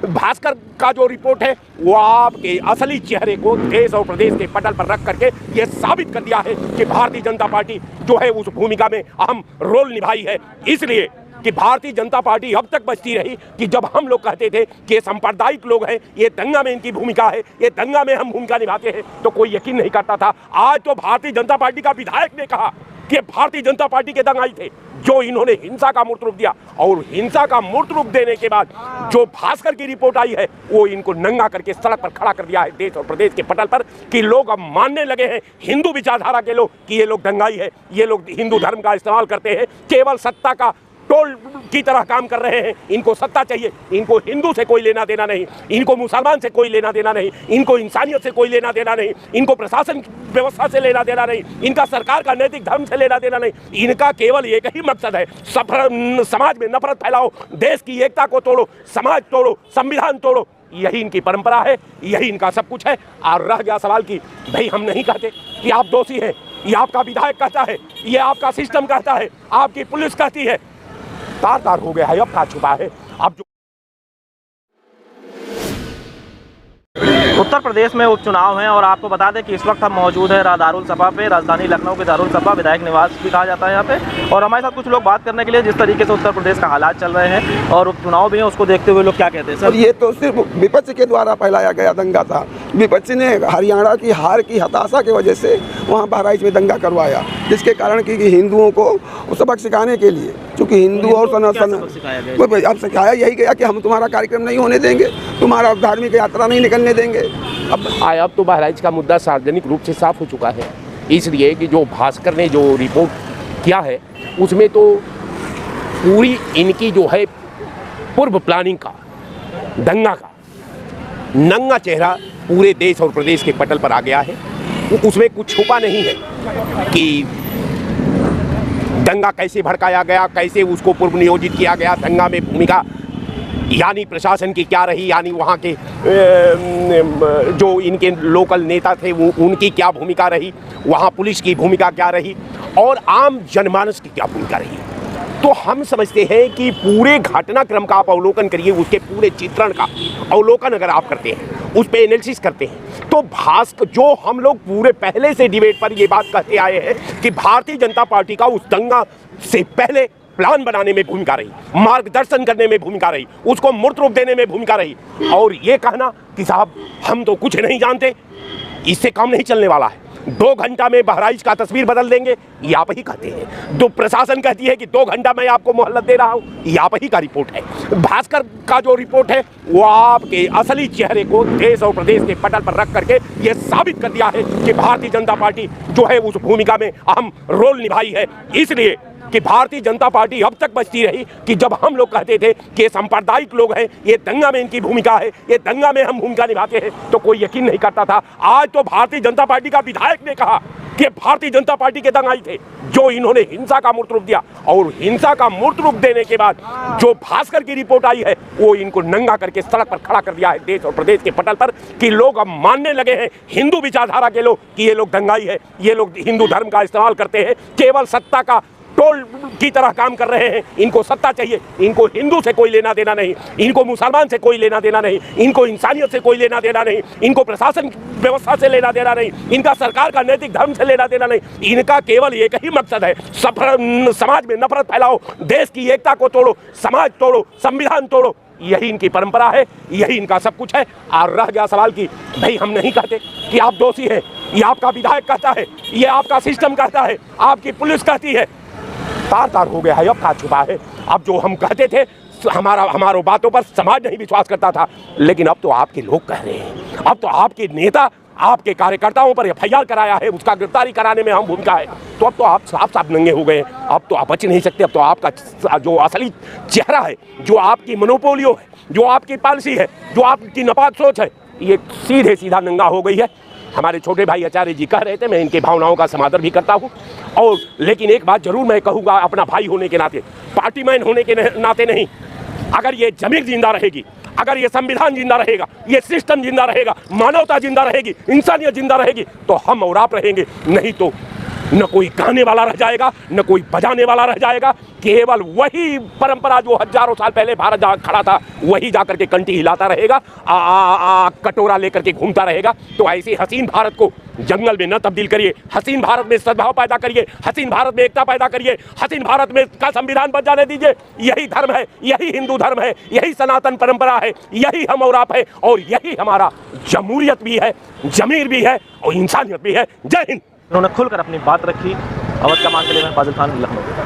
भास्कर का जो रिपोर्ट है वो आपके असली चेहरे को देश और प्रदेश के पटल पर रख करके ये साबित कर दिया है कि भारतीय जनता पार्टी जो है उस भूमिका में अहम रोल निभाई है। इसलिए कि भारतीय जनता पार्टी अब तक बचती रही कि जब हम लोग कहते थे कि ये सांप्रदायिक लोग हैं, ये दंगा में इनकी भूमिका है, ये दंगा में हम भूमिका निभाते हैं, तो कोई यकीन नहीं करता था। आज तो भारतीय जनता पार्टी का विधायक ने कहा कि भारतीय जनता पार्टी के दंगाई थे जो इन्होंने हिंसा का मूर्त रूप दिया, और हिंसा का मूर्त रूप देने के बाद जो भास्कर की रिपोर्ट आई है वो इनको नंगा करके सड़क पर खड़ा कर दिया है देश और प्रदेश के पटल पर कि लोग अब मानने लगे हैं, हिंदू विचारधारा के लोग, कि ये लोग दंगाई है, ये लोग हिंदू धर्म का इस्तेमाल करते हैं, केवल सत्ता का टोल की तरह काम कर रहे हैं। इनको सत्ता चाहिए, इनको हिंदू से कोई लेना देना नहीं, इनको मुसलमान से कोई लेना देना नहीं, इनको इंसानियत से कोई लेना देना नहीं, इनको प्रशासन व्यवस्था से लेना देना नहीं, इनका सरकार का नैतिक धर्म से लेना देना नहीं। इनका केवल एक ही मकसद है, समाज में नफरत फैलाओ, देश की एकता को तोड़ो, समाज तोड़ो, संविधान तोड़ो। यही इनकी परंपरा है, यही इनका सब कुछ है। और रह गया सवाल कि भाई हम नहीं कहते कि आप दोषी हैं, ये आपका विधायक कहता है, ये आपका सिस्टम कहता है, आपकी पुलिस कहती है, तार हो गया है, अब कहाँ छुपा है। अब जो उत्तर प्रदेश में उपचुनाव हैं और आपको बता दें कि इस वक्त हम मौजूद हैं दारुल सपा पे, राजधानी लखनऊ के दारुल सपा, विधायक निवास भी कहा जाता है यहाँ पे। और हमारे साथ कुछ लोग बात करने के लिए, जिस तरीके से उत्तर प्रदेश का हालात चल रहे हैं और उपचुनाव भी है, उसको देखते हुए लोग क्या कहते हैं सर? ये तो सिर्फ विपक्ष के द्वारा फैलाया गया दंगा था। विपक्ष ने हरियाणा की हार की हताशा की वजह से वहाँ बहराइच में दंगा करवाया, जिसके कारण कि हिंदुओं को सबक सिखाने के लिए, चूँकि हिंदू और सनातन अब सिखाया यही गया कि हम तुम्हारा कार्यक्रम नहीं होने देंगे, तुम्हारा धार्मिक यात्रा नहीं निकलने देंगे। अब तो बहराइच का मुद्दा सार्वजनिक रूप से साफ हो चुका है, इसलिए कि जो भास्कर ने जो रिपोर्ट किया है उसमें तो पूरी इनकी जो है पूर्व प्लानिंग का, दंगा का नंगा चेहरा पूरे देश और प्रदेश के पटल पर आ गया है। उसमें कुछ छुपा नहीं है कि दंगा कैसे भड़काया गया, कैसे उसको पूर्व नियोजित किया गया, दंगा में भूमिका यानी प्रशासन की क्या रही, यानी वहाँ के जो इनके लोकल नेता थे वो उनकी क्या भूमिका रही, वहाँ पुलिस की भूमिका क्या रही, और आम जनमानस की क्या भूमिका रही। तो हम समझते हैं कि पूरे घटनाक्रम का आप अवलोकन करिए, उसके पूरे चित्रण का अवलोकन अगर आप करते हैं, उस पर एनालिसिस करते हैं, तो भास्कर जो हम लोग पूरे पहले से डिबेट पर ये बात कहते आए हैं कि भारतीय जनता पार्टी का उस दंगा से पहले प्लान बनाने में भूमिका रही, मार्गदर्शन करने में भूमिका रही, उसको मूर्त रूप देने में भूमिका रही, और ये कहना कि साहब हम तो कुछ नहीं जानते, इससे काम नहीं चलने वाला है। 2 घंटा में बहराइच का तस्वीर बदल देंगे, ये आप ही कहते हैं। जो प्रशासन कहती है कि 2 घंटा में आपको मोहलत दे रहा हूँ, ये आप ही का रिपोर्ट है। भास्कर का जो रिपोर्ट है वो आपके असली चेहरे को देश और प्रदेश के पटल पर रख करके ये साबित कर दिया है कि भारतीय जनता पार्टी जो है उस भूमिका में अहम रोल निभाई है। इसलिए कि भारतीय जनता पार्टी अब तक बचती रही कि जब हम लोग कहते थे कि सांप्रदायिक लोग हैं, ये दंगा में इनकी भूमिका है, ये दंगा में हम भूमिका निभाते हैं, तो कोई यकीन नहीं करता था। आज तो भारतीय जनता पार्टी का विधायक ने कहा कि भारतीय जनता पार्टी के दंगाई थे जो इन्होंने हिंसा का मूर्त रूप दिया, और हिंसा का मूर्त रूप देने के बाद जो भास्कर की रिपोर्ट आई है वो इनको नंगा करके सड़क पर खड़ा कर दिया है देश और प्रदेश के पटल पर कि लोग अब मानने लगे हैं, हिंदू विचारधारा के लोग, कि ये लोग दंगाई है, ये लोग हिंदू धर्म का इस्तेमाल करते हैं, केवल सत्ता का टोल की तरह काम कर रहे हैं। इनको सत्ता चाहिए, इनको हिंदू से कोई लेना देना नहीं, इनको मुसलमान से कोई लेना देना नहीं, इनको इंसानियत से कोई लेना देना नहीं, इनको प्रशासन व्यवस्था से लेना देना नहीं, इनका सरकार का नैतिक धर्म से लेना देना नहीं। इनका केवल एक ही मकसद है, समाज में नफरत फैलाओ, देश की एकता को तोड़ो, समाज तोड़ो, संविधान तोड़ो। यही इनकी परंपरा है, यही इनका सब कुछ है। और रह गया सवाल कि भाई हम नहीं कहते कि आप दोषी हैं, ये आपका विधायक कहता है, ये आपका सिस्टम कहता है, आपकी पुलिस कहती है, तार हो गया है, अब कहाँ छुपा है। अब जो हम कहते थे हमारो बातों पर समाज नहीं विश्वास करता था, लेकिन अब तो आपके लोग कह रहे हैं, अब तो आपके नेता आपके कार्यकर्ताओं पर FIR कराया है, उसका गिरफ्तारी कराने में हम भूमिका है, तो अब तो आप साफ साफ नंगे हो गए। अब तो आप बच नहीं सकते। अब तो आपका जो असली चेहरा है, जो आपकी मोनोपोलियो है, जो आपकी पॉलिसी है, जो आपकी नपात सोच है, ये सीधे सीधा नंगा हो गई है। हमारे छोटे भाई आचार्य जी कह रहे थे, मैं इनकी भावनाओं का समादर भी करता हूँ, और लेकिन एक बात जरूर मैं कहूँगा अपना भाई होने के नाते, पार्टी मैन होने के नाते नहीं, अगर ये जमीर जिंदा रहेगी, अगर ये संविधान जिंदा रहेगा, ये सिस्टम जिंदा रहेगा, मानवता जिंदा रहेगी, इंसानियत जिंदा रहेगी, तो हम और आप रहेंगे, नहीं तो न कोई गाने वाला रह जाएगा, न कोई बजाने वाला रह जाएगा। केवल वही परंपरा जो हजारों साल पहले भारत जहाँ खड़ा था वही जाकर के कंठी हिलाता रहेगा, कटोरा लेकर के घूमता रहेगा। तो ऐसी हसीन भारत को जंगल में न तब्दील करिए, हसीन भारत में सद्भाव पैदा करिए, हसीन भारत में एकता पैदा करिए, हसीन भारत में का संविधान बन जाने दीजिए। यही धर्म है, यही हिंदू धर्म है, यही सनातन परंपरा है, यही हम और आप है, और यही हमारा जमहूरियत भी है, जमीर भी है और इंसानियत भी है। जय हिंद। उन्होंने खुलकर अपनी बात रखी। अवध कमान के लिए मैं फाजिल खान, लखनऊ।